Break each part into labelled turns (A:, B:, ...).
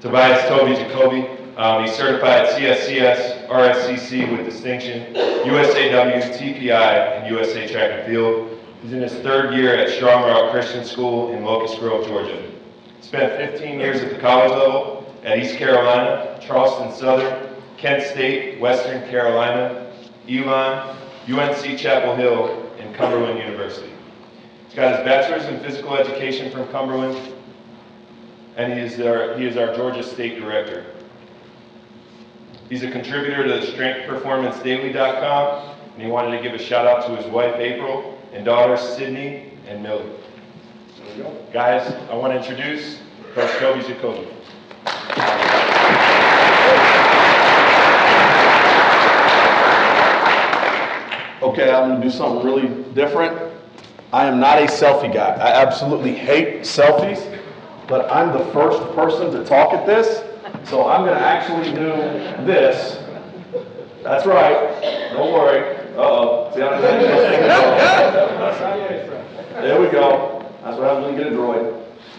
A: Tobias Jacobi. He's certified CSCS, RSCC with distinction, USAW, TPI, and USA Track and Field. He's in his third year at Strong Rock Christian School in Locust Grove, Georgia. Spent 15 years at the college level at East Carolina, Charleston Southern, Kent State, Western Carolina, Elon, UNC Chapel Hill, and Cumberland University. He's got his bachelor's in physical education from Cumberland, and he is our Georgia State Director. He's a contributor to StrengthPerformanceDaily.com, and he wanted to give a shout out to his wife April and daughters Sydney and Millie. There we go. Guys, I want to introduce Coach Tobias Jacobi.
B: Okay, I'm going to do something really different. I am not a selfie guy. I absolutely hate selfies, but I'm the first person to talk at this. So I'm going to actually do this. That's right. Don't worry. Uh-oh. See how I'm doing? There we go. That's what happens when you get a droid.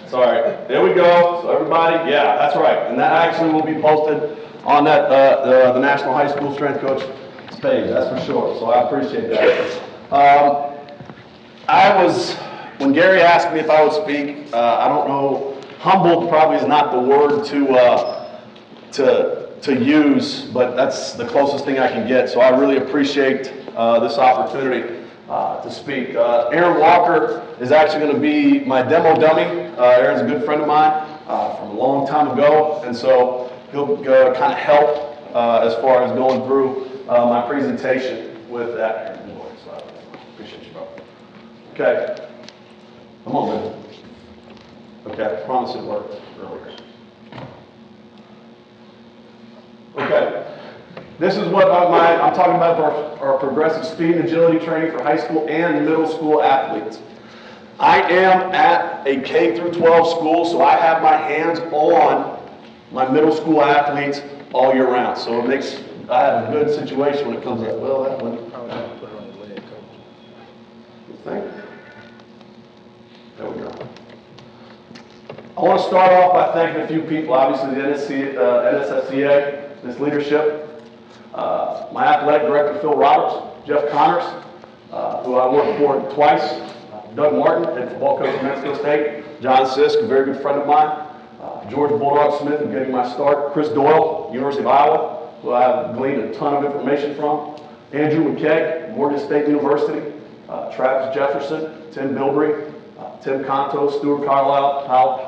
B: Sorry. There we go. So everybody, yeah, that's right. And that actually will be posted on that the National High School Strength Coach page. That's for sure. So I appreciate that. When Gary asked me if I would speak, I don't know. Humbled probably is not the word to use, but that's the closest thing I can get. So I really appreciate this opportunity to speak. Aaron Walker is actually going to be my demo dummy. Aaron's a good friend of mine from a long time ago, and so he'll kind of help as far as going through my presentation with that. So I appreciate you, bro. Okay. Come on, man. Okay, I promise it worked earlier. Okay, this is what I'm talking about our progressive speed and agility training for high school and middle school athletes. I am at a K through 12 school, so I have my hands on my middle school athletes all year round. So it makes, I have a good situation when it comes to that. Well, that one. Put it on your leg, coach. You think? There we go. I want to start off by thanking a few people, obviously the NHSSCA, this leadership, my athletic director, Phil Roberts, Jeff Connors, who I worked for twice, Doug Martin, head football coach at Mexico State, John Sisk, a very good friend of mine, George Bulldog Smith, who gave me my start, Chris Doyle, University of Iowa, who I have gleaned a ton of information from, Andrew McKay, Morgan State University, Travis Jefferson, Tim Bilbrey, Tim Conto, Stuart Carlisle,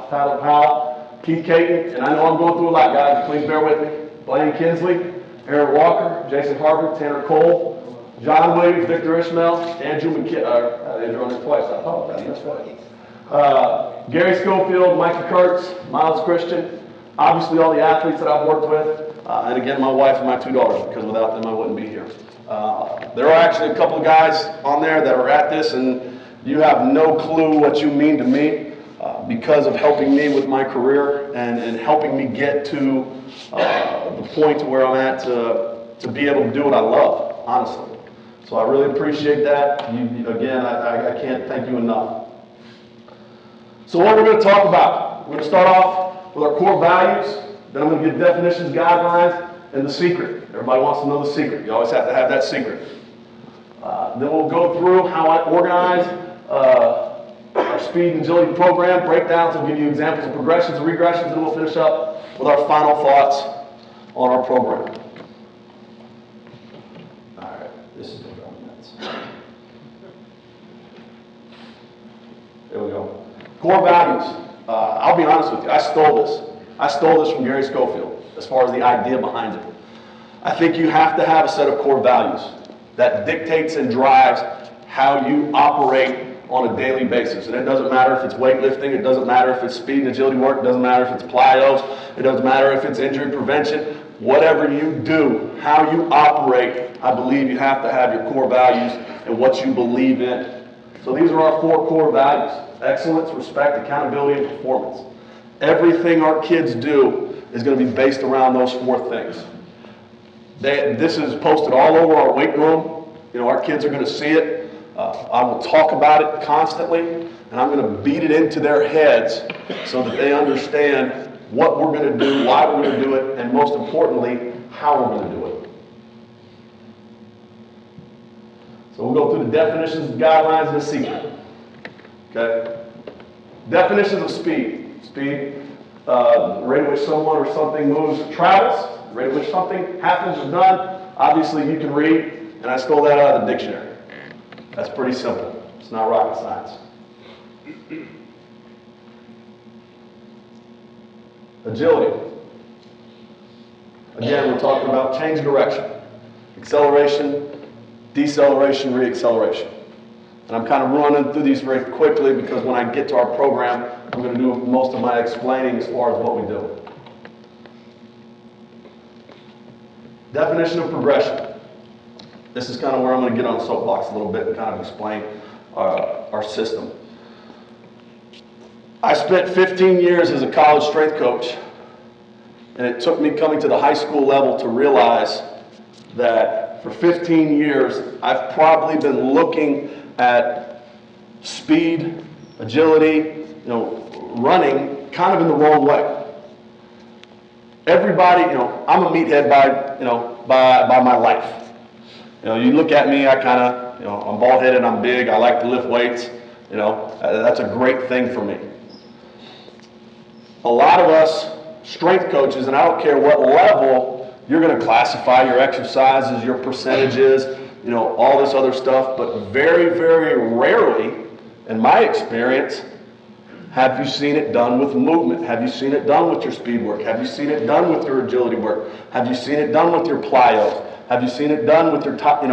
B: Powell, Keith Caton, and I know I'm going through a lot, guys, please bear with me. Blaine Kinsley, Aaron Walker, Jason Harvard, Tanner Cole, John Williams, Victor Ishmael, Andrew Andrew on there twice, I apologize, that's right. Gary Schofield, Micah Kurtz, Miles Christian, obviously all the athletes that I've worked with, and again my wife and my two daughters, because without them I wouldn't be here. There are actually a couple of guys on there that are at this, and you have no clue what you mean to me because of helping me with my career and helping me get to the point where I'm at to be able to do what I love, honestly. So I really appreciate that. Again, I can't thank you enough. So what we're going to talk about, we're going to start off with our core values, then I'm going to give definitions, guidelines, and the secret. Everybody wants to know the secret. You always have to have that secret. Then we'll go through how I organize our speed and agility program, breakdowns, I'll give you examples of progressions and regressions, and we'll finish up with our final thoughts on our program. All right, this is the minutes. There we go. Core values. I'll be honest with you, I stole this. I stole this from Gary Schofield as far as the idea behind it. I think you have to have a set of core values that dictates and drives how you operate on a daily basis. And it doesn't matter if it's weightlifting, it doesn't matter if it's speed and agility work, it doesn't matter if it's plyos, it doesn't matter if it's injury prevention. Whatever you do, how you operate, I believe you have to have your core values and what you believe in. So these are our 4 core values: excellence, respect, accountability, and performance. Everything our kids do is going to be based around those 4 things. This is posted all over our weight room. You know, our kids are going to see it. I will talk about it constantly, and I'm going to beat it into their heads so that they understand what we're going to do, why we're going to do it, and most importantly, how we're going to do it. So we'll go through the definitions, guidelines, and the secret. Okay? Definitions of speed. Speed, the rate at which someone or something moves or travels, the rate at which something happens or done. Obviously, you can read, and I stole that out of the dictionary. That's pretty simple. It's not rocket science. Agility. Again, we're talking about change direction. Acceleration, deceleration, reacceleration. And I'm kind of running through these very quickly because when I get to our program, I'm going to do most of my explaining as far as what we do. Definition of progression. This is kind of where I'm going to get on the soapbox a little bit and kind of explain our system. I spent 15 years as a college strength coach, and it took me coming to the high school level to realize that for 15 years, I've probably been looking at speed, agility, running kind of in the wrong way. Everybody, I'm a meathead by my life. You look at me, I kind of, I'm bald-headed, I'm big, I like to lift weights. That's a great thing for me. A lot of us strength coaches, and I don't care what level, you're going to classify your exercises, your percentages, all this other stuff, but very, very rarely, in my experience, have you seen it done with movement? Have you seen it done with your speed work? Have you seen it done with your agility work? Have you seen it done with your plyos? Have you seen it done with your top,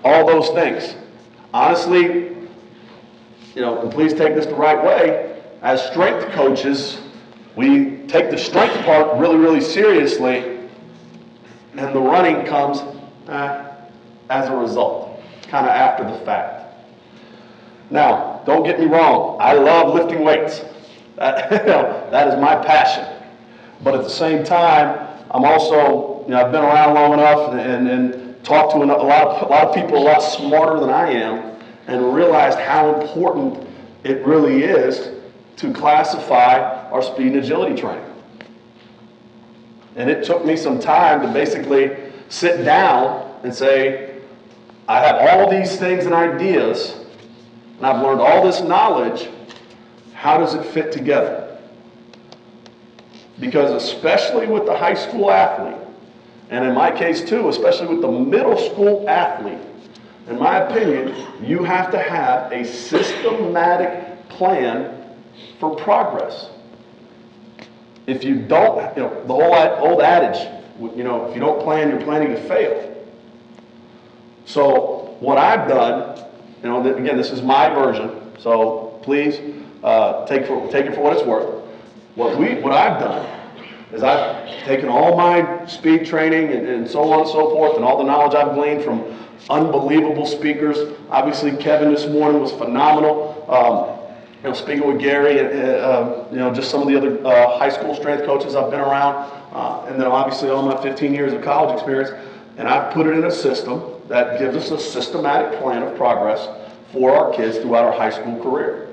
B: all those things? Honestly, and please take this the right way, as strength coaches, we take the strength part really, really seriously, and the running comes as a result, kind of after the fact. Now, don't get me wrong, I love lifting weights. That is my passion. But at the same time, I'm also, I've been around long enough and talked to a lot of people a lot smarter than I am, and realized how important it really is to classify our speed and agility training. And it took me some time to basically sit down and say, I have all these things and ideas, and I've learned all this knowledge. How does it fit together? Because especially with the high school athlete, and in my case too, especially with the middle school athlete, in my opinion, you have to have a systematic plan for progress. If you don't, the whole old adage, if you don't plan, you're planning to fail. So what I've done, again, this is my version, so please take it for what it's worth. What I've done is I've taken all my speed training and so on and so forth, and all the knowledge I've gleaned from unbelievable speakers. Obviously, Kevin this morning was phenomenal. Speaking with Gary, just some of the other high school strength coaches I've been around, and then obviously all my 15 years of college experience, and I've put it in a system that gives us a systematic plan of progress for our kids throughout our high school career.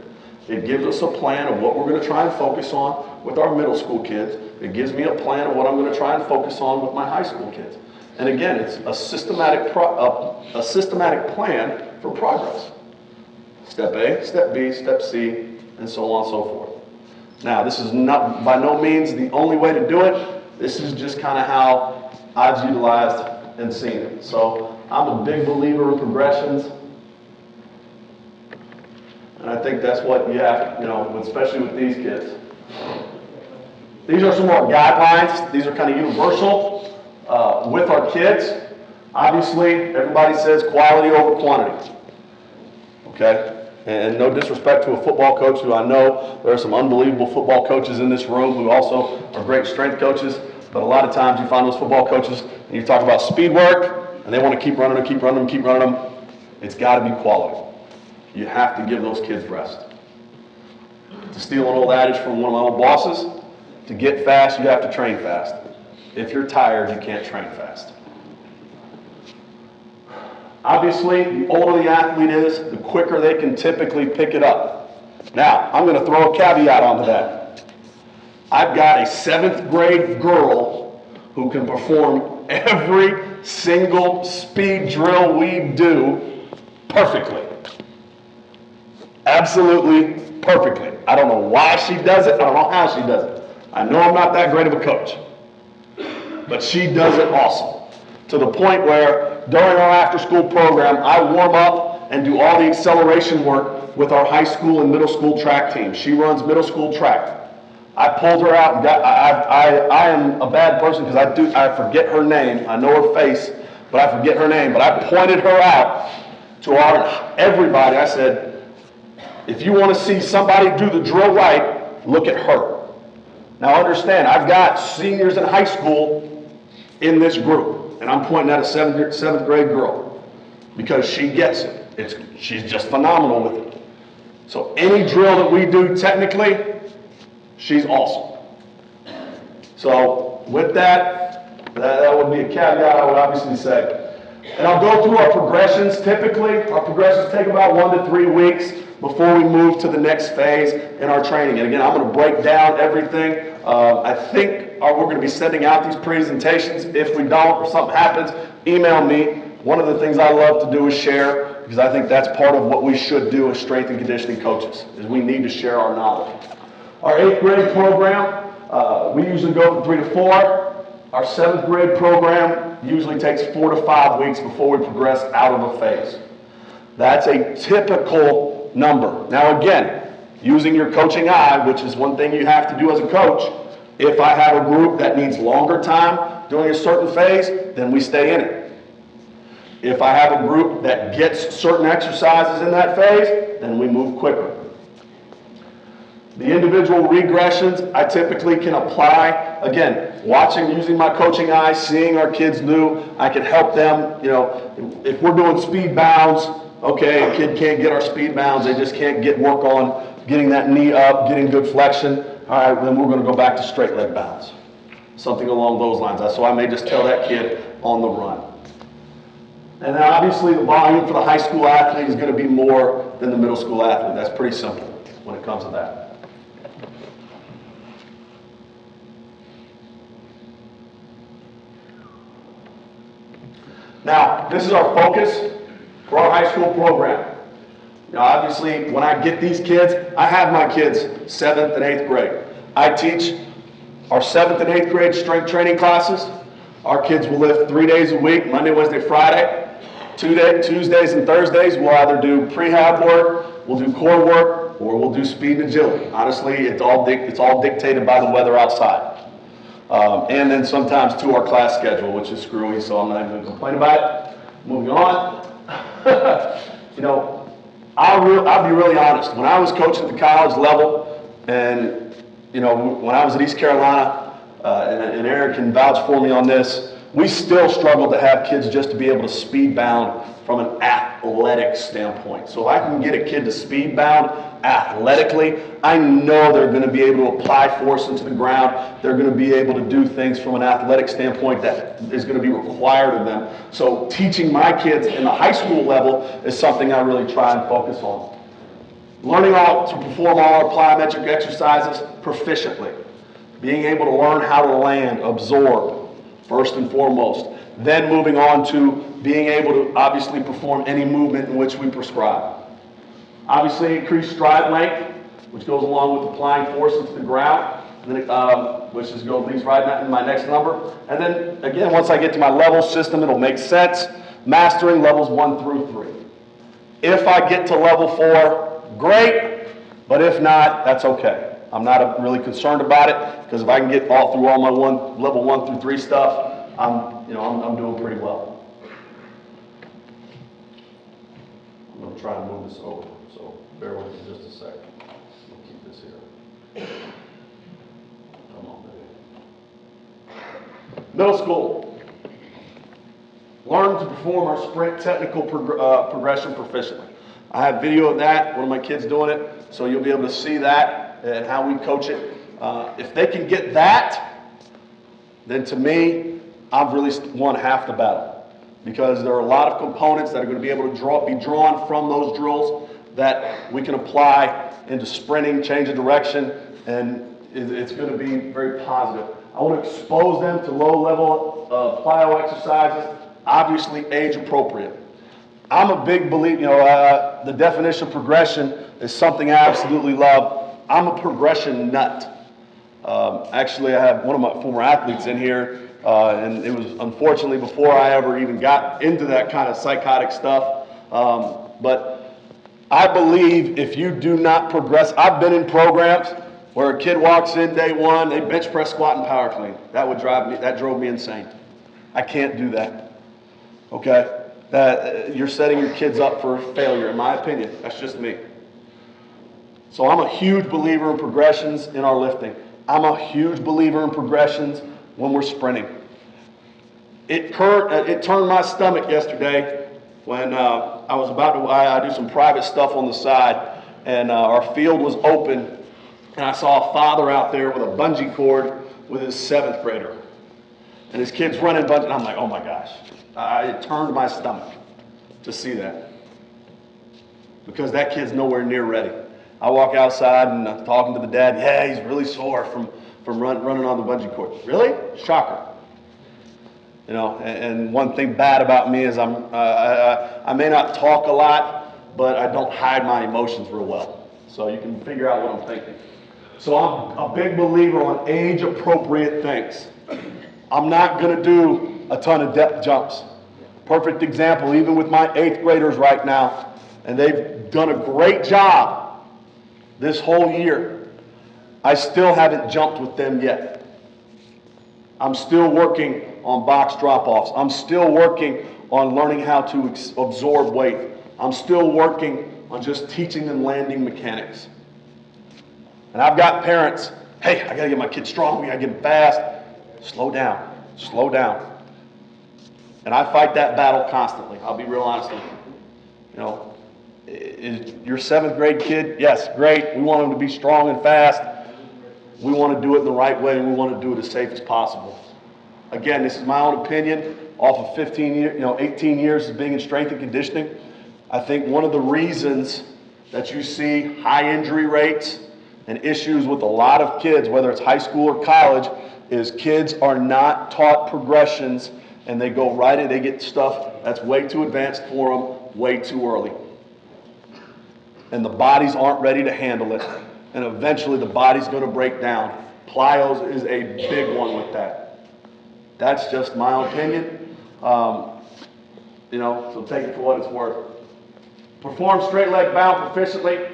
B: It gives us a plan of what we're going to try and focus on with our middle school kids. It gives me a plan of what I'm going to try and focus on with my high school kids. And again, it's a systematic plan for progress. Step A, step B, step C, and so on and so forth. Now, this is not by no means the only way to do it. This is just kind of how I've utilized and seen it. So I'm a big believer in progressions. And I think that's what you have, especially with these kids. These are some more guidelines. These are kind of universal with our kids. Obviously, everybody says quality over quantity. Okay? And no disrespect to a football coach who I know there are some unbelievable football coaches in this room who also are great strength coaches. But a lot of times you find those football coaches and you talk about speed work and they want to keep running them, keep running them, keep running them. It's got to be quality. You have to give those kids rest. To steal an old adage from one of my old bosses, to get fast, you have to train fast. If you're tired, you can't train fast. Obviously, the older the athlete is, the quicker they can typically pick it up. Now, I'm going to throw a caveat onto that. I've got a 7th grade girl who can perform every single speed drill we do perfectly. Absolutely perfectly. I don't know why she does it. I don't know how she does it. I know I'm not that great of a coach. But she does it awesome. To the point where during our after-school program, I warm up and do all the acceleration work with our high school and middle school track team. She runs middle school track. I pulled her out and I am a bad person because I forget her name. I know her face, but I forget her name. But I pointed her out to everybody. I said, if you want to see somebody do the drill right, look at her. Now understand, I've got seniors in high school in this group, and I'm pointing at a 7th grade girl because she gets it. She's just phenomenal with it. So any drill that we do technically, she's awesome. So with that would be a caveat I would obviously say. And I'll go through our progressions. Typically, our progressions take about 1 to 3 weeks before we move to the next phase in our training. And again, I'm going to break down everything. I think we're going to be sending out these presentations. If we don't or something happens, email me. One of the things I love to do is share, because I think that's part of what we should do as strength and conditioning coaches, is we need to share our knowledge. Our 8th grade program, we usually go from 3 to 4. Our 7th grade program usually takes 4 to 5 weeks before we progress out of a phase. That's a typical number. Now again, using your coaching eye, which is one thing you have to do as a coach, if I have a group that needs longer time during a certain phase, then we stay in it. If I have a group that gets certain exercises in that phase, then we move quicker. The individual regressions I typically can apply, again, using my coaching eye, seeing our kids do, I can help them, if we're doing speed bounds, okay, a kid can't get our speed bounds, they just can't work on getting that knee up, getting good flexion, all right, then we're going to go back to straight leg bounds. Something along those lines. So I may just tell that kid on the run. And then obviously the volume for the high school athlete is going to be more than the middle school athlete. That's pretty simple when it comes to that. Now, this is our focus for our high school program. Now, obviously, when I get these kids, I have my kids 7th and 8th grade. I teach our 7th and 8th grade strength training classes. Our kids will lift 3 days a week, Monday, Wednesday, Friday. Tuesdays and Thursdays, we'll either do prehab work, we'll do core work, or we'll do speed and agility. Honestly, it's all dictated by the weather outside. And then sometimes to our class schedule, which is screwy, so I'm not even going to complain about it. Moving on. I'll be really honest. When I was coaching at the college level, and when I was at East Carolina, and Aaron can vouch for me on this, we still struggle to have kids just to be able to speed bound from an athletic standpoint. So if I can get a kid to speed bound athletically, I know they're going to be able to apply force into the ground. They're going to be able to do things from an athletic standpoint that is going to be required of them. So teaching my kids in the high school level is something I really try and focus on. Learning how to perform all our plyometric exercises proficiently. Being able to learn how to land, absorb, first and foremost. Then moving on to being able to obviously perform any movement in which we prescribe. Obviously increased stride length, which goes along with applying force into the ground, which leads right in my next number. And then again, once I get to my level system, it'll make sense. Mastering levels 1 through 3. If I get to level 4, great, but if not, that's okay. I'm not really concerned about it, because if I can get through all my level 1 through 3 stuff, I'm doing pretty well. I'm going to try and move this over, so bear with me just a second. I'll keep this here. Come on, baby. Middle school. Learn to perform our sprint technical progression proficiently. I have video of that, one of my kids doing it, so you'll be able to see that and how we coach it. If they can get that, then to me, I've really won half the battle, because there are a lot of components that are going to be able to be drawn from those drills that we can apply into sprinting, change of direction, and it's going to be very positive. I want to expose them to low-level plyo exercises, obviously age appropriate. I'm a big believer, the definition of progression is something I absolutely love. I'm a progression nut. Actually, I have one of my former athletes in here, and it was unfortunately before I ever even got into that kind of psychotic stuff. But I believe if you do not progress, I've been in programs where a kid walks in day one, they bench press, squat, and power clean. That drove me insane. I can't do that. Okay? You're setting your kids up for failure, in my opinion. That's just me. So I'm a huge believer in progressions in our lifting. I'm a huge believer in progressions when we're sprinting. It turned my stomach yesterday when I was about to I do some private stuff on the side, and our field was open, and I saw a father out there with a bungee cord with his 7th grader. And his kid's running bungee, and I'm like, oh my gosh. It turned my stomach to see that. Because that kid's nowhere near ready. I walk outside and I'm talking to the dad, yeah, he's really sore from running on the bungee cord. Really? Shocker. And one thing bad about me is I may not talk a lot, but I don't hide my emotions real well. So you can figure out what I'm thinking. So I'm a big believer on age-appropriate things. I'm not going to do a ton of depth jumps. Perfect example, even with my 8th graders right now, and they've done a great job this whole year. I still haven't jumped with them yet. I'm still working on box drop-offs. I'm still working on learning how to absorb weight. I'm still working on just teaching them landing mechanics. And I've got parents, hey, I got to get my kid strong, we got to get him fast. Slow down, slow down. And I fight that battle constantly. I'll be real honest with you. Is your 7th grade kid, yes, great. We want him to be strong and fast. We want to do it in the right way, and we want to do it as safe as possible. Again, this is my own opinion off of 18 years of being in strength and conditioning. I think one of the reasons that you see high injury rates and issues with a lot of kids, whether it's high school or college, is kids are not taught progressions, and they go right in, they get stuff that's way too advanced for them way too early. And the bodies aren't ready to handle it, and eventually the body's going to break down. Plyos is a big one with that. That's just my opinion. So take it for what it's worth. Perform straight leg bound proficiently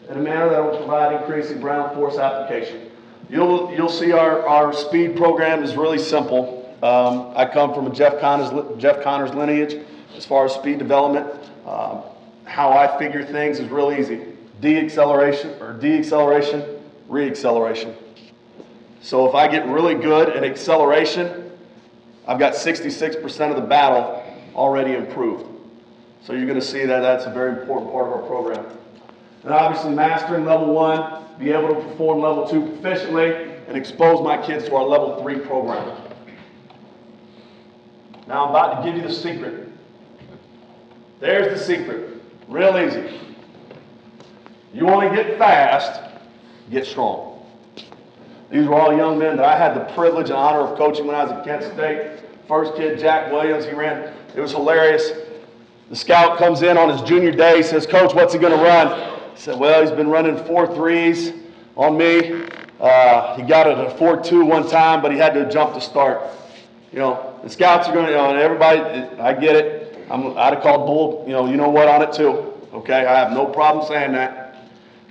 B: in a manner that will provide increasing ground force application. You'll see our speed program is really simple. I come from a Jeff Connors lineage as far as speed development. How I figure things is real easy. Deceleration, reacceleration. So if I get really good at acceleration, I've got 66% of the battle already improved. So you're going to see that that's a very important part of our program. And obviously mastering level 1, be able to perform level 2 proficiently, and expose my kids to our level 3 program. Now I'm about to give you the secret. There's the secret. Real easy. You want to get fast, get strong. These were all young men that I had the privilege and honor of coaching when I was at Kent State. First kid, Jack Williams, he ran. It was hilarious. The scout comes in on his junior day, he says, Coach, what's he going to run? He said, well, he's been running 4.3s on me. He got it at 4.2 one time, but he had to jump to start. The scouts are going to, and everybody, I get it. I'd have called bull, you know what on it too. Okay, I have no problem saying that.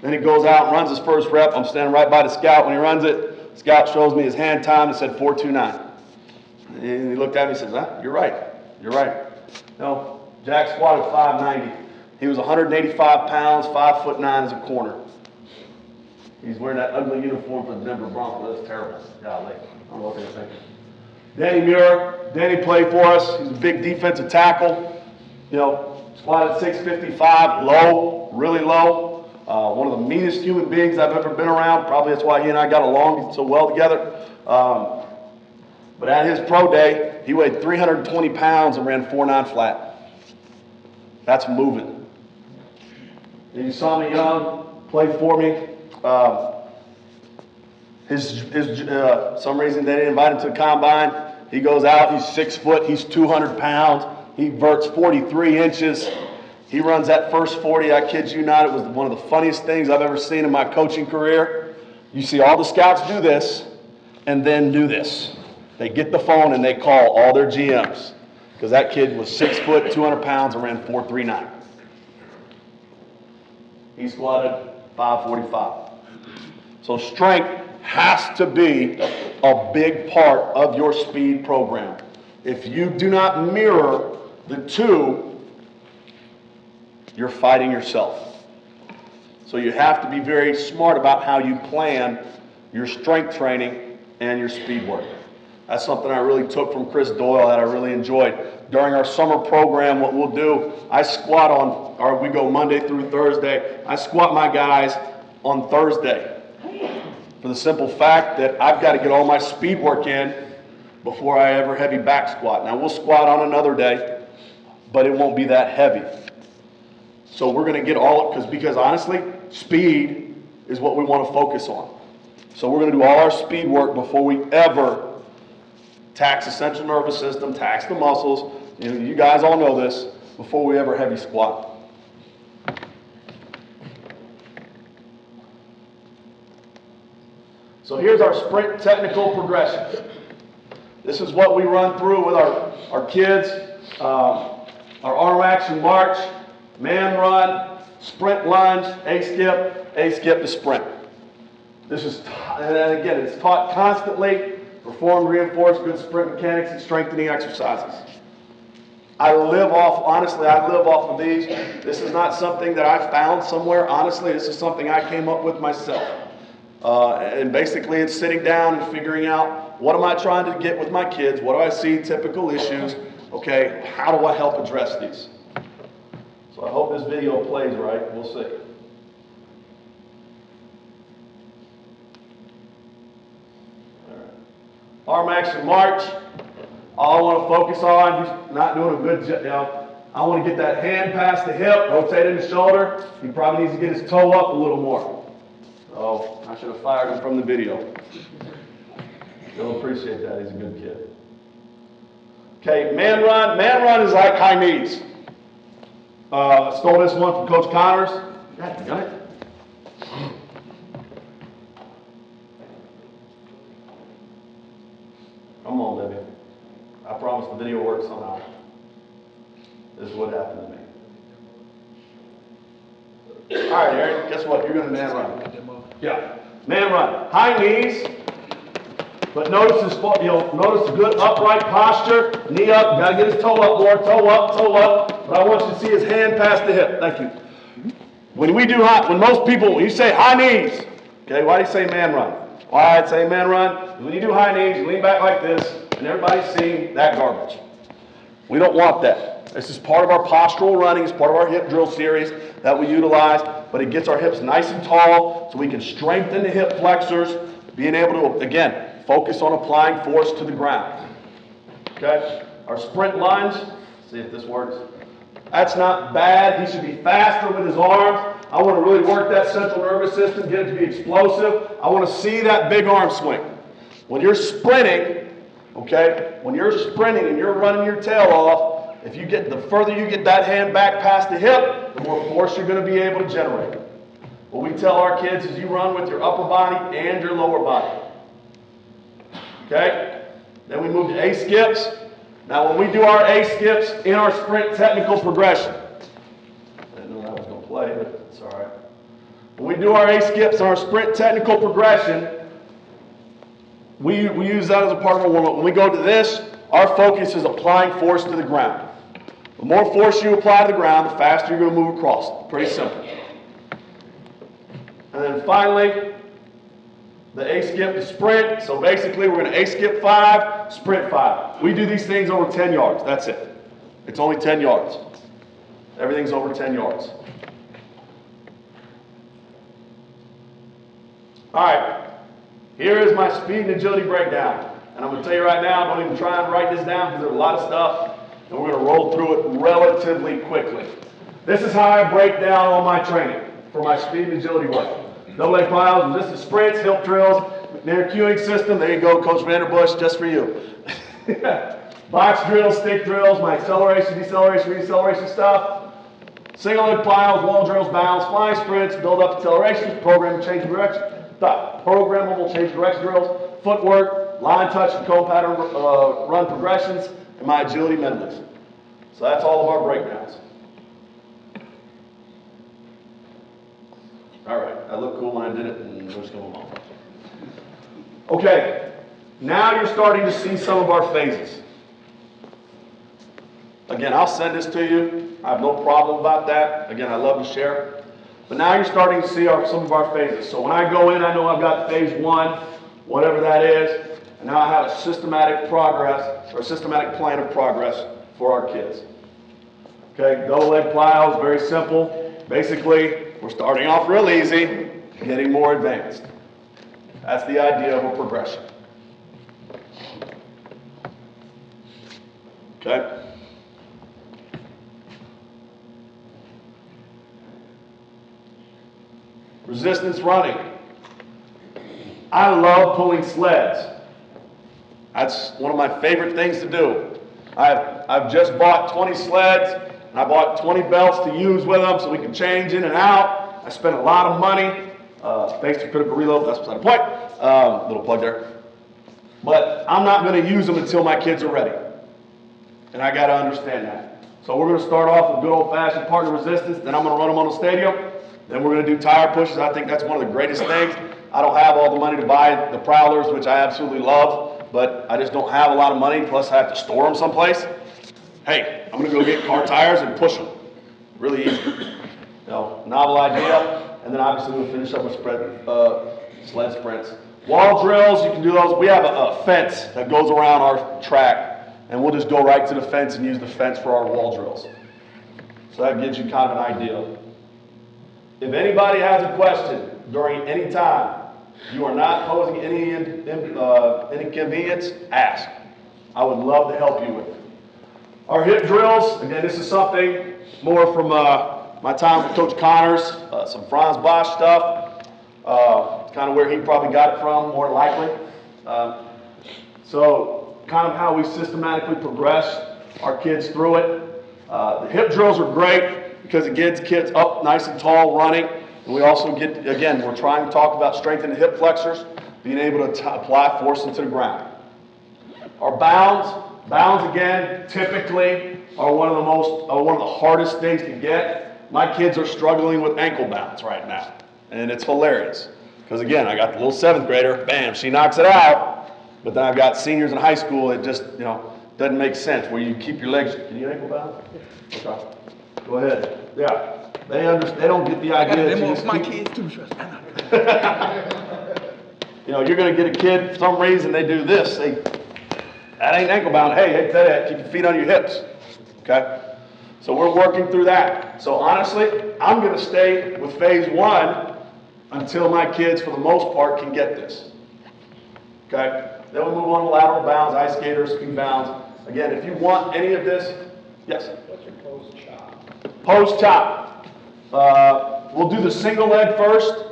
B: Then he goes out and runs his first rep. I'm standing right by the scout when he runs it. The scout shows me his hand time and said 4.29. And he looked at me and says, you're right. You're right. Jack squatted 590. He was 185 pounds, 5'9" as a corner. He's wearing that ugly uniform for the Denver Broncos. That's terrible. Golly. I don't know what they're thinking. Danny Muir. Danny played for us. He's a big defensive tackle. Squatted 655, low, really low. One of the meanest human beings I've ever been around. Probably that's why he and I got along so well together. But at his pro day, he weighed 320 pounds and ran 4.9 flat. That's moving. And you saw me young, played for me. Some reason they didn't invite him to the combine. He goes out, he's 6 foot, he's 200 pounds. He verts 43 inches. He runs that first 40, I kid you not, it was one of the funniest things I've ever seen in my coaching career. You see all the scouts do this and then do this. They get the phone and they call all their GMs because that kid was 6 foot, 200 pounds, and ran 4.39. He squatted 545. So strength has to be a big part of your speed program. If you do not mirror the two, you're fighting yourself. So you have to be very smart about how you plan your strength training and your speed work. That's something I really took from Chris Doyle that I really enjoyed. During our summer program, what we'll do, I squat we go Monday through Thursday. I squat my guys on Thursday for the simple fact that I've got to get all my speed work in before I ever heavy back squat. Now we'll squat on another day, but it won't be that heavy. So we're going to get because honestly, speed is what we want to focus on. So we're going to do all our speed work before we ever tax the central nervous system, tax the muscles. You guys all know this, before we ever heavy squat. So here's our sprint technical progression. This is what we run through with our kids. Our arm action march, man run, sprint lunge, A skip to sprint. This is, and again, it's taught constantly. Perform, reinforce good sprint mechanics and strengthening exercises. I live off of these. This is not something that I found somewhere. Honestly, this is something I came up with myself. And basically it's sitting down and figuring out, what am I trying to get with my kids? What do I see typical issues? Okay, how do I help address these? So I hope this video plays right. We'll see. Arm action march. All I want to focus on, he's not doing a good job. I want to get that hand past the hip, rotating the shoulder. He probably needs to get his toe up a little more. Oh, I should have fired him from the video. He'll appreciate that. He's a good kid. Okay, man run. Man run is like high knees. Stole this one from Coach Connors. God, got it? Come on, Libby. I promise the video works somehow. This is what happened to me. All right, Aaron, guess what? You're going to man run. Yeah, man run. High knees, but notice notice a good upright posture. Knee up, got to get his toe up more. Toe up, toe up. But I want you to see his hand past the hip. Thank you. When you say high knees, okay, why do you say man run? Why I'd say man run? When you do high knees, you lean back like this, and everybody's seeing that garbage. We don't want that. This is part of our postural running. It's part of our hip drill series that we utilize, but it gets our hips nice and tall so we can strengthen the hip flexors, being able to, again, focus on applying force to the ground. Okay? Our sprint lunge, see if this works. That's not bad. He should be faster with his arms. I want to really work that central nervous system, get it to be explosive. I want to see that big arm swing. When you're sprinting, okay, when you're sprinting and you're running your tail off, the further you get that hand back past the hip, the more force you're going to be able to generate. What we tell our kids is you run with your upper body and your lower body. Okay? Then we move to A skips. Now when we do our A skips in our sprint technical progression, I didn't know that was going to play, but it's all right. When we do our A skips in our sprint technical progression, we use that as a part of our warm-up. When we go to this, our focus is applying force to the ground. The more force you apply to the ground, the faster you're going to move across. Pretty simple. And then finally, the A skip to sprint. So basically, we're going to A skip 5, sprint 5. We do these things over 10 yards. That's it. It's only 10 yards. Everything's over 10 yards. All right. Here is my speed and agility breakdown. And I'm going to tell you right now, don't even try and write this down because there's a lot of stuff, and we're going to roll through it relatively quickly. This is how I break down all my training for my speed and agility work. Double leg plyos, resistance sprints, hip drills, their cueing system, there you go, Coach Vanderbush, just for you. Box drills, stick drills, my acceleration, deceleration, reacceleration stuff. Single leg plyos, wall drills, bounds, flying sprints, build up accelerations, program change direction, programmable change direction drills, footwork, line touch and cone pattern run progressions, and my agility medleys. So that's all of our breakdowns. All right, I looked cool when I did it, and we're just going to move on. Okay, now you're starting to see some of our phases. Again, I'll send this to you. I have no problem about that. Again, I love to share. But now you're starting to see some of our phases. So when I go in, I know I've got phase 1, whatever that is, and now I have a systematic progress, or a systematic plan of progress for our kids. Okay, double leg plyos, very simple. Basically, we're starting off real easy, getting more advanced. That's the idea of a progression. Okay? Resistance running. I love pulling sleds. That's one of my favorite things to do. I've just bought 20 sleds, and I bought 20 belts to use with them so we can change in and out. I spent a lot of money. Thanks to Critical Reload, that's beside the point. Little plug there. But I'm not going to use them until my kids are ready. And I got to understand that. So we're going to start off with good old-fashioned partner resistance. Then I'm going to run them on the stadium. Then we're going to do tire pushes. I think that's one of the greatest things. I don't have all the money to buy the Prowlers, which I absolutely love, but I just don't have a lot of money. Plus, I have to store them someplace. Hey, I'm going to go get car tires and push them. Really easy. You know, novel idea. And then obviously we'll finish up with sled sprints. Wall drills, you can do those. We have a fence that goes around our track, and we'll just go right to the fence and use the fence for our wall drills. So that gives you kind of an idea. If anybody has a question during any time, you are not posing any inconvenience, ask. I would love to help you with it. Our hip drills, again, this is something more from my time with Coach Connors, some Franz Bosch stuff, kind of where he probably got it from, more likely. So kind of how we systematically progress our kids through it. The hip drills are great because it gets kids up nice and tall running. And we also get, again, we're trying to talk about strengthening the hip flexors, being able to apply force into the ground. Our bounds again, typically are one of the hardest things to get. My kids are struggling with ankle bounds right now, and it's hilarious. Because again, I got the little 7th grader, bam, she knocks it out. But then I've got seniors in high school, it just, you know, doesn't make sense where you keep your legs. Can you ankle bound? Okay. Go ahead. Yeah. They don't get the idea that you just
C: my
B: keep...
C: kids too.
B: You know, you're going to get a kid, for some reason they do this. That ain't ankle bound. Hey, tell that, keep your feet on your hips. Okay? So we're working through that. So honestly, I'm going to stay with phase 1 until my kids, for the most part, can get this. Okay? Then we move on to lateral bounds, ice skaters, ski bounds. Again, if you want any of this, yes?
C: What's your post chop?
B: Post chop. We'll do the single leg first,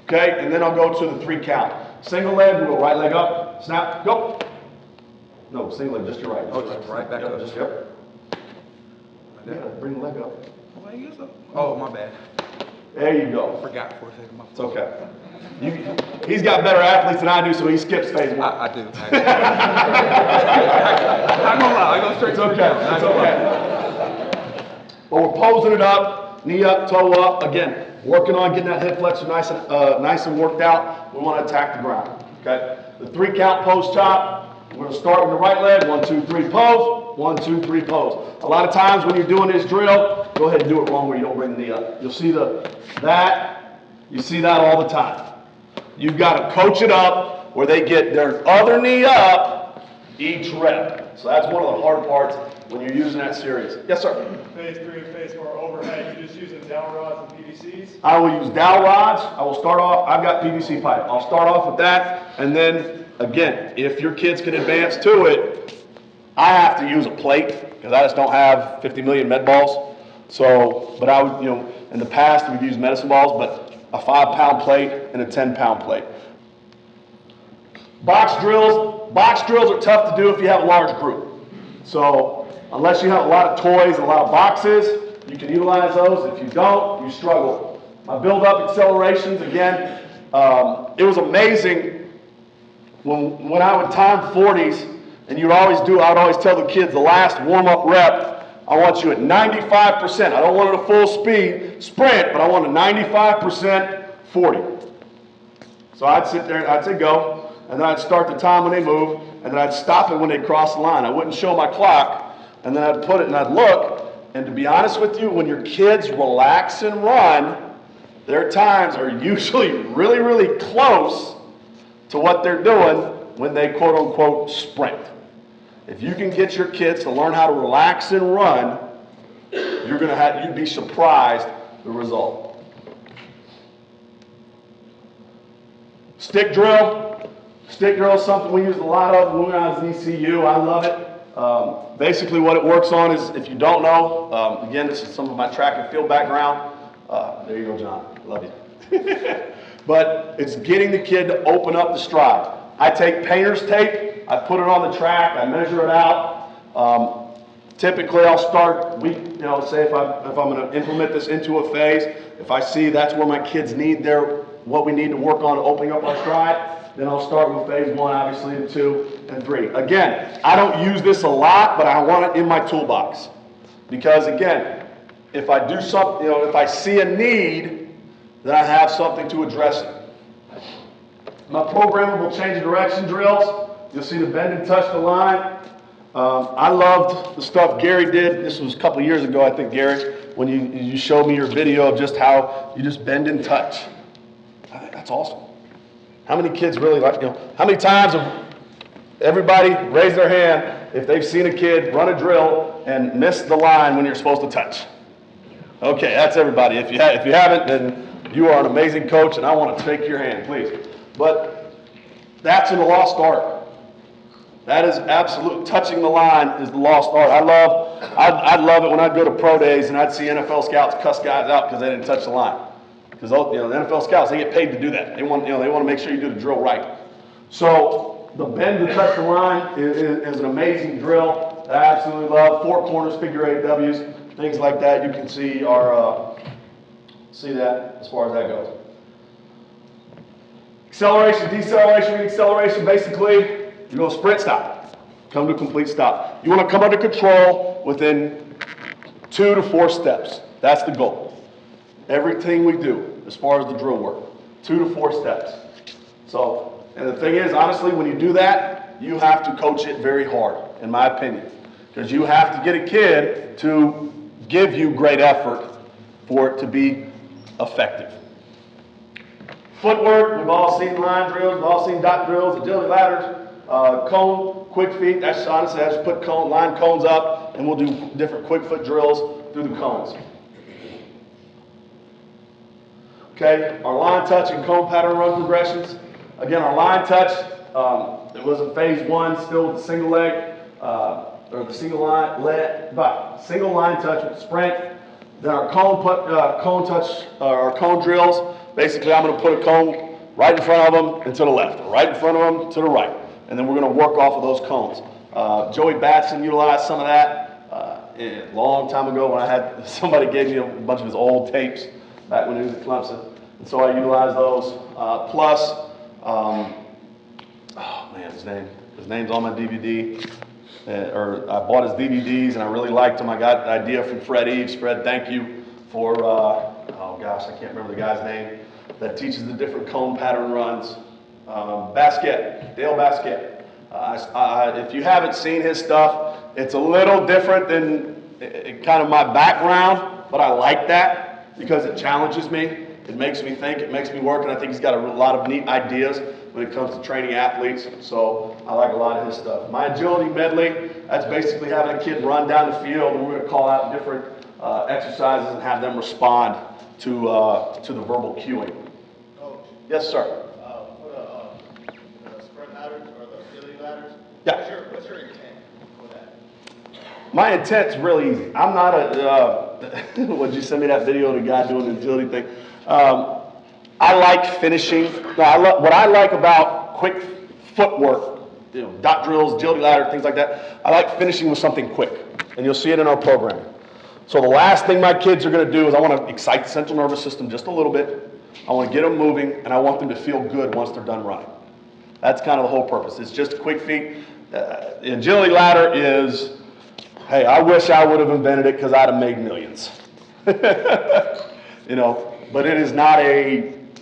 B: okay? And then I'll go to the 3 count. Single leg, we'll go right leg up, snap, go. No, single leg, just your right.
C: Oh, just right back up.
B: Just, yep. Yeah, bring the leg up.
C: Oh, I guess so. Oh, my bad.
B: There you go.
C: I forgot for a second.
B: It's okay. He's got better athletes than I do, so he skips phase 1.
C: I do. I'm gonna lie. I go straight.
B: It's okay. It's okay. But we're posing it up, knee up, toe up. Again, working on getting that hip flexor nice and worked out. We want to attack the ground. Okay. The 3 count post chop. We're going to start with the right leg. 1, 2, 3, pose. 1, 2, 3, pose. A lot of times when you're doing this drill, go ahead and do it wrong where you don't bring the knee up. You'll see you see that all the time. You've got to coach it up where they get their other knee up each rep. So that's one of the hard parts when you're using that series. Yes, sir?
D: Phase 3 and phase 4 overhead, you're just using dowel rods and PVCs?
B: I will use dowel rods. I will start off, I've got PVC pipe. I'll start off with that, and then, again, if your kids can advance to it, I have to use a plate, because I just don't have 50 million med balls. So, but I would, you know, in the past we've used medicine balls, but a 5-pound plate and a 10-pound plate. Box drills are tough to do if you have a large group. So unless you have a lot of toys and a lot of boxes, you can utilize those. If you don't, you struggle. My build-up accelerations, again, it was amazing when I would time 40s, and I would always tell the kids the last warm-up rep, I want you at 95%. I don't want it a full speed sprint, but I want a 95% 40. So I'd sit there and I'd say go, and then I'd start the time when they move, and then I'd stop it when they cross the line. I wouldn't show my clock, and then I'd put it and I'd look, and to be honest with you, when your kids relax and run, their times are usually really, really close to what they're doing when they quote unquote sprint. If you can get your kids to learn how to relax and run, you'd be surprised the result. Stick drill. Stick drill is something we use a lot of when I was at ECU. I love it. Basically what it works on is, if you don't know, again, this is some of my track and field background. There you go, John. Love you. But it's getting the kid to open up the stride. I take painter's tape, I put it on the track, I measure it out. Typically, I'll start, say if I'm going to implement this into a phase, if I see that's where my kids need what we need to work on opening up our stride, then I'll start with phase 1, obviously, and 2, and 3. Again, I don't use this a lot, but I want it in my toolbox. Because again, if I do something, if I see a need, then I have something to address it. My programmable change of direction drills, you'll see the bend and touch the line. I loved the stuff Gary did. This was a couple years ago, I think, Gary, when you showed me your video of just how you just bend and touch. I think that's awesome. How many kids really like, how many times have everybody raised their hand if they've seen a kid run a drill and miss the line when you're supposed to touch? Okay, that's everybody. If you haven't, then you are an amazing coach, and I want to take your hand, please. But that's a lost art. That is absolute. Touching the line is the lost art. I'd love it when I'd go to pro days and I'd see NFL scouts cuss guys out because they didn't touch the line. Because the NFL scouts, they get paid to do that. They want to make sure you do the drill right. So the bend to touch the line is an amazing drill that I absolutely love. 4 corners, figure 8 W's, things like that. You can see see that as far as that goes. Acceleration, deceleration, acceleration. Basically, you're going to sprint stop. Come to a complete stop. You want to come under control within 2 to 4 steps. That's the goal. Everything we do as far as the drill work, 2 to 4 steps. So, and the thing is, honestly, when you do that, you have to coach it very hard, in my opinion. Because you have to get a kid to give you great effort for it to be effective. Footwork, we've all seen line drills, we've all seen dot drills, agility ladders, cone, quick feet. That's honestly, I just put line cones up, and we'll do different quick foot drills through the cones. Okay, our line touch and cone pattern run progressions. Again, our line touch, it was in phase 1, still with the single leg, or the single line touch with sprint. Then our cone touch, our cone drills. Basically, I'm going to put a cone right in front of them and to the left, right in front of them to the right, and then we're going to work off of those cones. Joey Batson utilized some of that a long time ago when I had somebody gave me a bunch of his old tapes back when he was at Clemson, and so I utilized those. Plus, oh man, his name's on my DVD. Or I bought his DVDs and I really liked him. I got the idea from Fred Eves. Fred, thank you for, oh gosh, I can't remember the guy's name, that teaches the different cone pattern runs. Dale Basquette. If you haven't seen his stuff, it's a little different than kind of my background, but I like that because it challenges me. It makes me think, it makes me work, and I think he's got a lot of neat ideas when it comes to training athletes, so I like a lot of his stuff. My agility medley, that's basically having a kid run down the field, and we're going to call out different exercises and have them respond to the verbal cueing.
E: Coach.
B: Yes, sir.
E: For the sprint ladders or the agility ladders?
B: Yeah.
E: What's your intent for that?
B: My intent's really easy. I'm not would you send me that video of the guy doing the agility thing? I like finishing. What I like about quick footwork, dot drills, agility ladder, things like that. I like finishing with something quick, and you'll see it in our programming. So the last thing my kids are going to do is I want to excite the central nervous system just a little bit. I want to get them moving, and I want them to feel good once they're done running. That's kind of the whole purpose. It's just a quick feat. The agility ladder is, hey, I wish I would have invented it because I'd have made millions. But it is not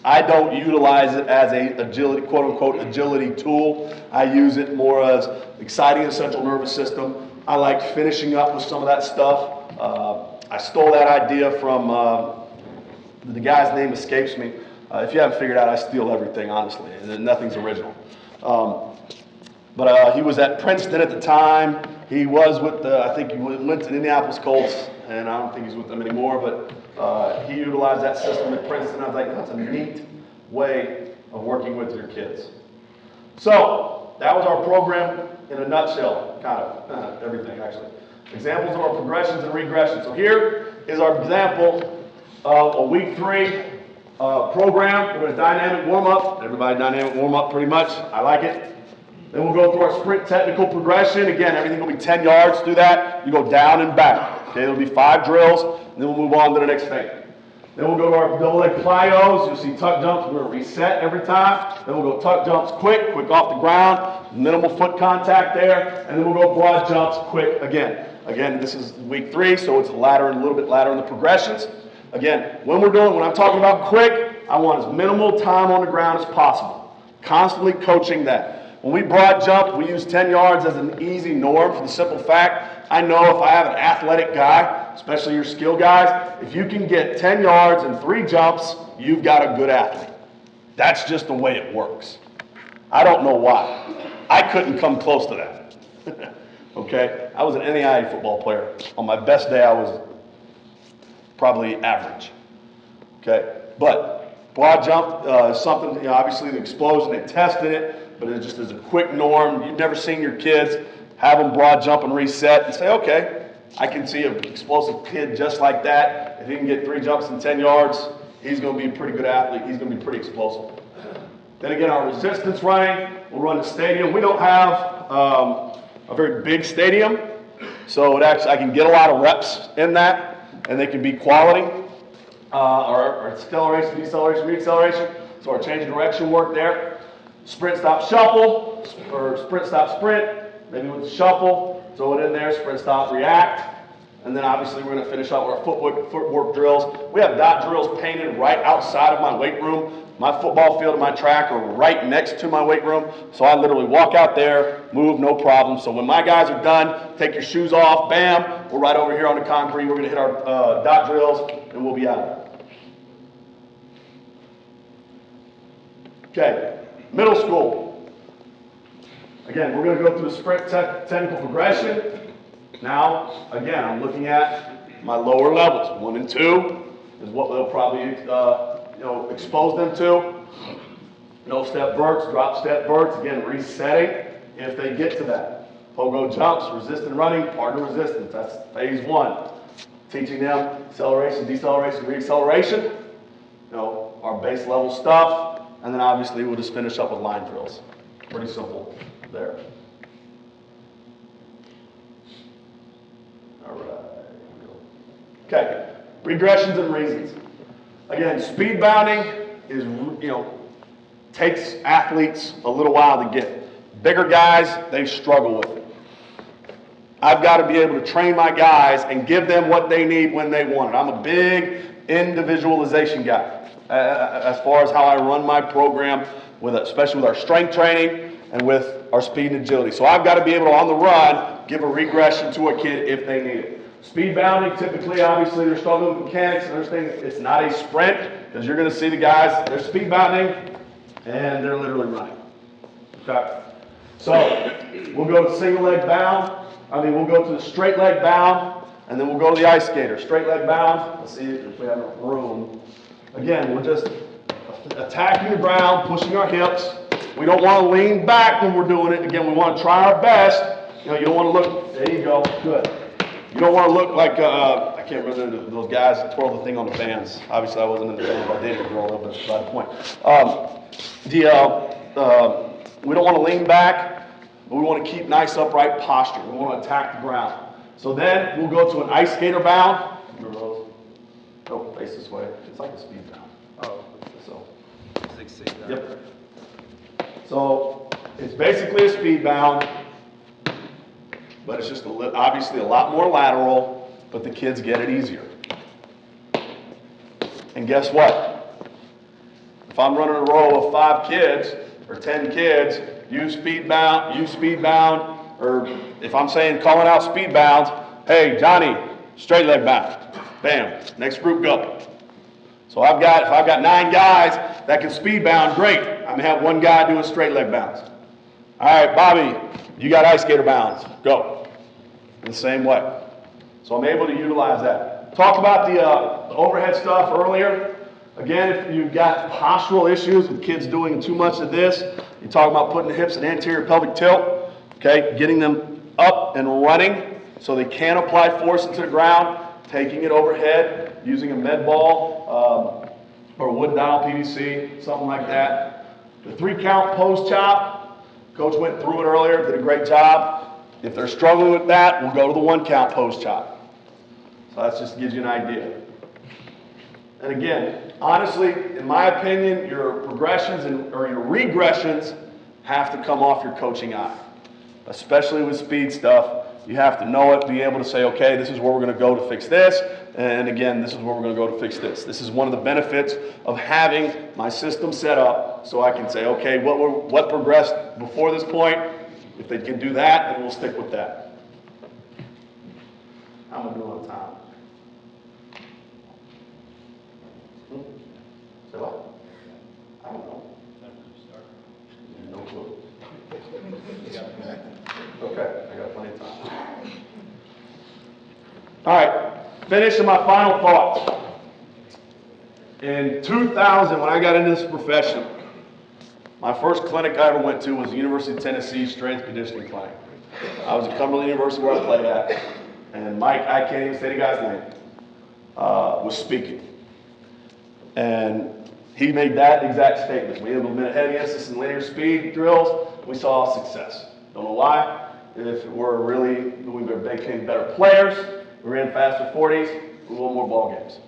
B: I don't utilize it as a agility, quote unquote, agility tool. I use it more as exciting the central nervous system. I like finishing up with some of that stuff. I stole that idea from, the guy's name escapes me. If you haven't figured out, I steal everything, honestly, and nothing's original. But he was at Princeton at the time. He was with I think he went to the Indianapolis Colts, and I don't think he's with them anymore, but he utilized that system at Princeton. I was like, that's a neat way of working with your kids. So, that was our program in a nutshell, kind of, everything actually. Examples of our progressions and regressions. So here is our example of a week 3 program. We're going to dynamic warm-up. Everybody dynamic warm-up pretty much. I like it. Then we'll go through our sprint technical progression. Again, everything will be 10 yards through that. You go down and back. Okay, there'll be 5 drills, and then we'll move on to the next thing. Then we'll go to our double leg plyos. You'll see tuck jumps. We're going to reset every time. Then we'll go tuck jumps quick off the ground, minimal foot contact there, and then we'll go broad jumps quick again. Again, this is week 3, so it's a little bit ladder in the progressions. Again, when I'm talking about quick, I want as minimal time on the ground as possible. Constantly coaching that. When we broad jump, we use 10 yards as an easy norm for the simple fact, I know if I have an athletic guy, especially your skill guys, if you can get 10 yards and 3 jumps, you've got a good athlete. That's just the way it works. I don't know why. I couldn't come close to that. Okay? I was an NAIA football player. On my best day, I was probably average. Okay? But broad jump is something, obviously the explosion, they tested it, but it just is a quick norm. You've never seen your kids have them broad jump and reset and say, okay, I can see an explosive kid just like that. If he can get 3 jumps in 10 yards, he's going to be a pretty good athlete. He's going to be pretty explosive. Then again, our resistance running, we'll run the stadium. We don't have a very big stadium, so I can get a lot of reps in that, and they can be quality. Our acceleration, deceleration, reacceleration, so our change of direction work there. Sprint, stop, shuffle, or sprint, stop, sprint, maybe with the shuffle, throw it in there, sprint, stop, react. And then obviously we're going to finish up with our footwork drills. We have dot drills painted right outside of my weight room. My football field and my track are right next to my weight room. So I literally walk out there, move, no problem. So when my guys are done, take your shoes off, bam, we're right over here on the concrete. We're going to hit our dot drills and we'll be out. Okay, middle school. Again, we're going to go through the sprint technical progression. Now, again, I'm looking at my lower levels. 1 and 2 is what they'll probably expose them to. No step verts, drop step verts. Again, resetting if they get to that. Pogo jumps, resistant running, partner resistance. That's phase 1. Teaching them acceleration, deceleration, reacceleration. Our base level stuff. And then obviously we'll just finish up with line drills. Pretty simple there. All right. Okay, regressions and reasons. Again, speed bounding is, takes athletes a little while to get. Bigger guys, they struggle with it. I've got to be able to train my guys and give them what they need when they want it. I'm a big individualization guy as far as how I run my program, especially with our strength training and with our speed and agility. So I've got to be able to, on the run, give a regression to a kid if they need it. Speed bounding, typically, obviously, they're struggling with mechanics and understanding it's not a sprint, because you're going to see the guys, they're speed bounding, and they're literally running. Okay? So, we'll go to single leg bound, we'll go to the straight leg bound, and then we'll go to the ice skater. Straight leg bound, let's see if we have enough room. Again, we're just attacking the ground, pushing our hips. We don't want to lean back when we're doing it. Again, we want to try our best. You don't want to look, there you go, good. You don't want to look like, I can't remember those guys that twirl the thing on the bands. Obviously, I wasn't in the band, but I did growing up, but that's the point. we don't want to lean back, but we want to keep nice upright posture. We want to attack the ground. So then we'll go to an ice skater bound. Remember those? No, face this way. It's like a speed bound.
C: Oh,
B: So,
C: 6'6".
B: yep. So it's basically a speed bound, but it's just obviously a lot more lateral, but the kids get it easier. And guess what? If I'm running a row of 5 kids or 10 kids, use speed bound, or if I'm saying calling out speed bounds, hey, Johnny, straight leg bound. Bam, next group go. So if I've got 9 guys that can speed bound, great. I'm gonna have 1 guy doing straight leg bounds. All right, Bobby, you got ice skater bounds, go. In the same way. So I'm able to utilize that. Talked about the overhead stuff earlier. Again, if you've got postural issues with kids doing too much of this, you talk about putting the hips in anterior pelvic tilt, okay, getting them up and running so they can apply force into the ground, taking it overhead, using a med ball or wood dowel PVC, something like that. The 3-count post chop, Coach went through it earlier, did a great job. If they're struggling with that, we'll go to the 1-count post chop. So that just gives you an idea. And again, honestly, in my opinion, your progressions or your regressions have to come off your coaching eye. Especially with speed stuff, you have to know it, be able to say, okay, this is where we're going to go to fix this, and again, this is where we're going to go to fix this. This is one of the benefits of having my system set up so I can say, okay, what progressed before this point? If they can do that, then we'll stick with that. How am I doing on time? Say what? I don't know. No clue. Okay, I got plenty of time. All right, finishing my final thoughts. In 2000, when I got into this profession, my first clinic I ever went to was the University of Tennessee Strength Conditioning Clinic. I was at Cumberland University where I played at, and Mike, I can't even say the guy's name, was speaking. And he made that exact statement. We implemented heavy emphasis in linear speed drills. We saw success. Don't know why. If we became better players, we ran faster 40s, we won more ball games.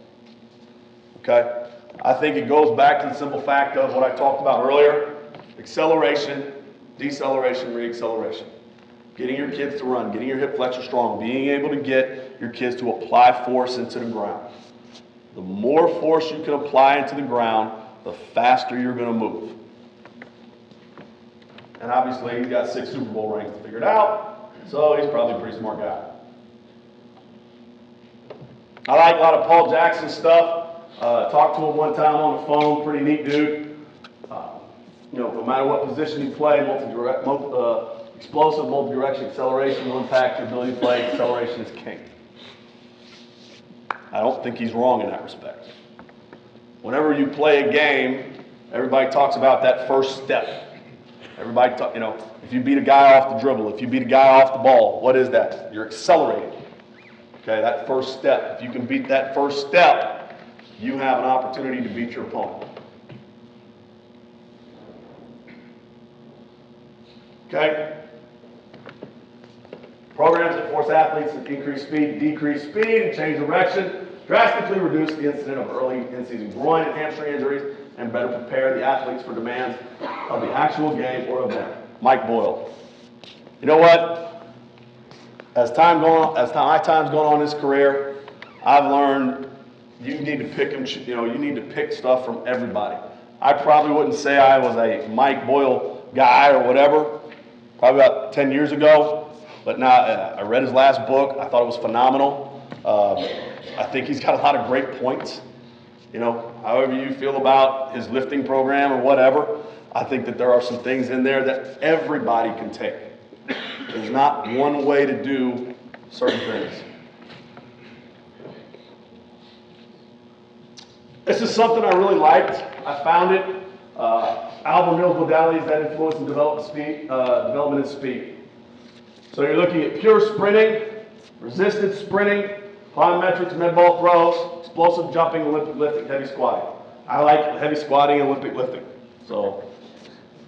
B: Okay? I think it goes back to the simple fact of what I talked about earlier. Acceleration, deceleration, reacceleration. Getting your kids to run, getting your hip flexor strong, being able to get your kids to apply force into the ground. The more force you can apply into the ground, the faster you're going to move. And obviously, he's got 6 Super Bowl rings to figure it out, so he's probably a pretty smart guy. I like a lot of Paul Jackson's stuff. Talked to him one time on the phone, pretty neat dude. No matter what position you play, explosive, multi-direction acceleration will impact your ability to play. Acceleration is king. I don't think he's wrong in that respect. Whenever you play a game, everybody talks about that first step. Everybody if you beat a guy off the dribble, if you beat a guy off the ball, what is that? You're accelerating. Okay, that first step. If you can beat that first step, you have an opportunity to beat your opponent. Okay? Programs that force athletes to increase speed, decrease speed, and change direction drastically reduce the incidence of early in-season groin and hamstring injuries and better prepare the athletes for demands of the actual game or event. Mike Boyle. You know what? As my time's going on in this career, I've learned you need to pick you need to pick stuff from everybody. I probably wouldn't say I was a Mike Boyle guy or whatever, probably about 10 years ago, but now I read his last book. I thought it was phenomenal. I think he's got a lot of great points. However you feel about his lifting program or whatever, I think that there are some things in there that everybody can take. There's not one way to do certain things. This is something I really liked. I found it. Albert Mills modalities that influence and development in speed. So you're looking at pure sprinting, resisted sprinting, plyometrics, med ball throws, explosive jumping, Olympic lifting, heavy squatting. I like heavy squatting and Olympic lifting. So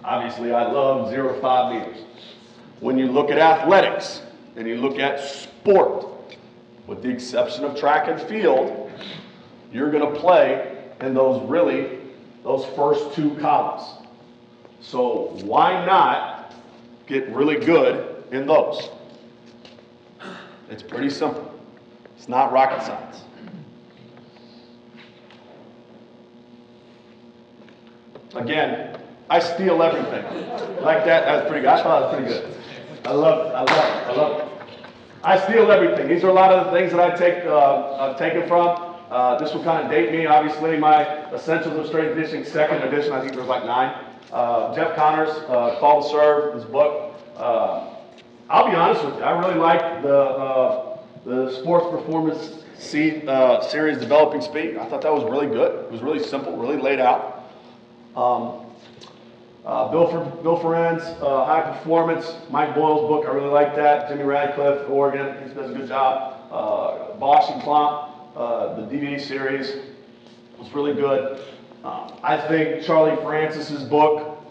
B: Obviously, I love 0 to 5 meters. When you look at athletics and you look at sport, with the exception of track and field, you're going to play in those first 2 columns. So why not get really good in those? It's pretty simple. It's not rocket science. Again, I steal everything. Like that, that's pretty good. I thought that was pretty good. I love it, I love it, I love it. I steal everything. These are a lot of the things that I've taken from. This will kind of date me. Obviously, my Essentials of Strength and Conditioning, 2nd edition, I think there's like 9. Jeff Connors, Call to Serve, his book. I'll be honest with you, I really like the Sports Performance Series Developing Speed. I thought that was really good. It was really simple, really laid out. Bill Feren's High Performance, Mike Boyle's book, I really like that. Jimmy Radcliffe, Oregon, he does a good job. Bosch and Klomp, the DVD series was really good. I think Charlie Francis's book,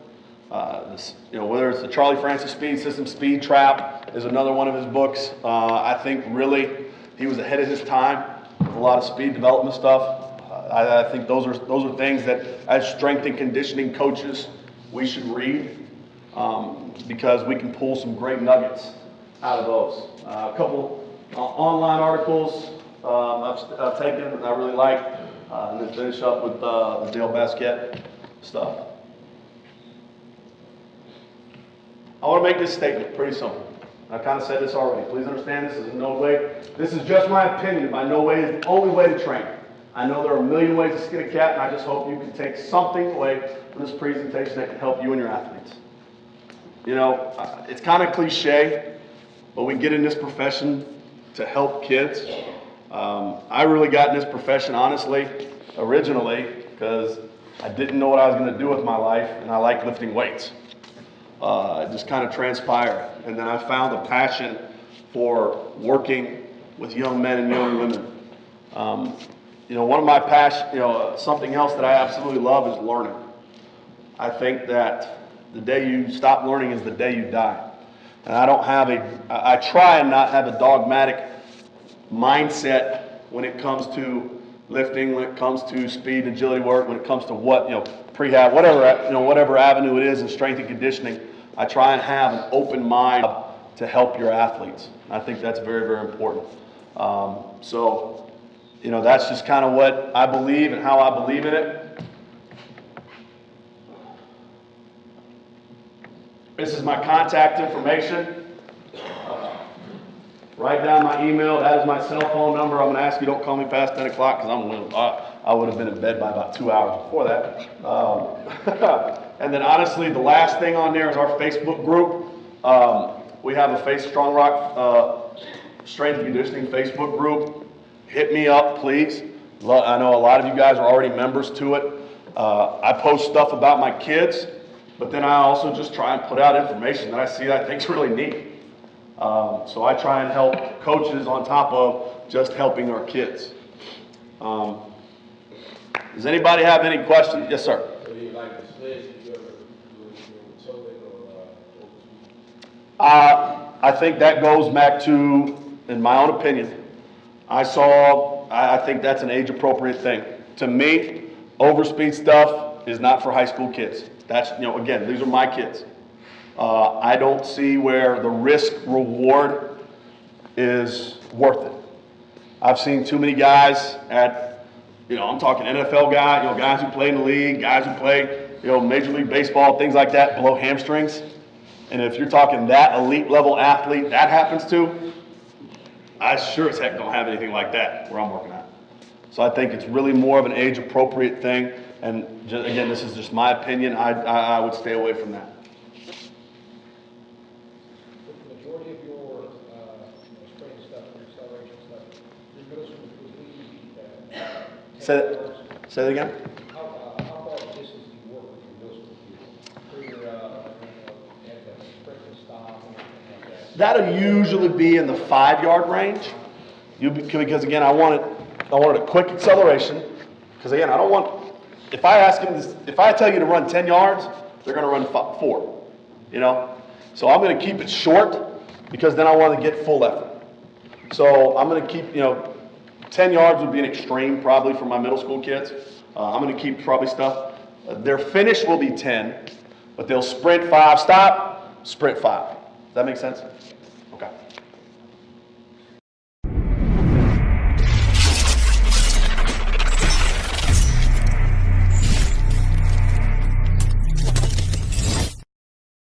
B: whether it's the Charlie Francis Speed System, Speed Trap is another one of his books. I think really he was ahead of his time with a lot of speed development stuff. I think those are things that as strength and conditioning coaches we should read because we can pull some great nuggets out of those. A couple online articles I've taken and I really like, and then finish up with the Dale Basquette stuff. I want to make this statement pretty simple. I kind of said this already. Please understand this is in no way, this is just my opinion, by no way is the only way to train. I know there are a million ways to skin a cat, and I just hope you can take something away from this presentation that can help you and your athletes. You know, it's kind of cliche, but we get in this profession to help kids. I really got in this profession, honestly, originally, because I didn't know what I was going to do with my life, and I like lifting weights. It just kind of transpired. And then I found a passion for working with young men and young women. One of my passions, something else that I absolutely love is learning. I think that the day you stop learning is the day you die. And I try and not have a dogmatic mindset when it comes to lifting, when it comes to speed and agility work, when it comes to prehab, whatever avenue it is in strength and conditioning. I try and have an open mind to help your athletes. I think that's very, very important. That's just kind of what I believe and how I believe in it. This is my contact information. Write down my email. That is my cell phone number. I'm going to ask you don't call me past 10 o'clock because I would have been in bed by about 2 hours before that. And then honestly, the last thing on there is our Facebook group. We have a Strong Rock Strength and Conditioning Facebook group. Hit me up, please. I know a lot of you guys are already members to it. I post stuff about my kids, but then I also just try and put out information that I see that I think is really neat. So I try and help coaches on top of just helping our kids. Does anybody have any questions? Yes, sir.
F: So you like the sledge? Did you ever tow it or
B: I think that goes back to, in my own opinion, I think that's an age-appropriate thing. To me, overspeed stuff is not for high school kids. That's, again, these are my kids. I don't see where the risk-reward is worth it. I've seen too many guys I'm talking NFL guys, guys who play in the league, guys who play, Major League Baseball, things like that, blow hamstrings. And if you're talking that elite level athlete that happens to, I sure as heck don't have anything like that where I'm working at. So I think it's really more of an age-appropriate thing. And again, this is just my opinion. I would stay away from that.
F: the majority of your strength stuff, your acceleration stuff, your middle school kids,
B: Say that again?
F: how far distance do you work with your middle school kids? For your sprint and stop and everything like that?
B: That'll usually be in the 5-yard range. Because again, I wanted a quick acceleration. Because again, I don't want, if I tell you to run 10 yards, they're going to run 4, you know? So I'm going to keep it short because then I want to get full effort. So I'm going to keep, 10 yards would be an extreme probably for my middle school kids. I'm going to keep probably stuff. Their finish will be 10, but they'll sprint 5, stop, sprint 5. Does that make sense?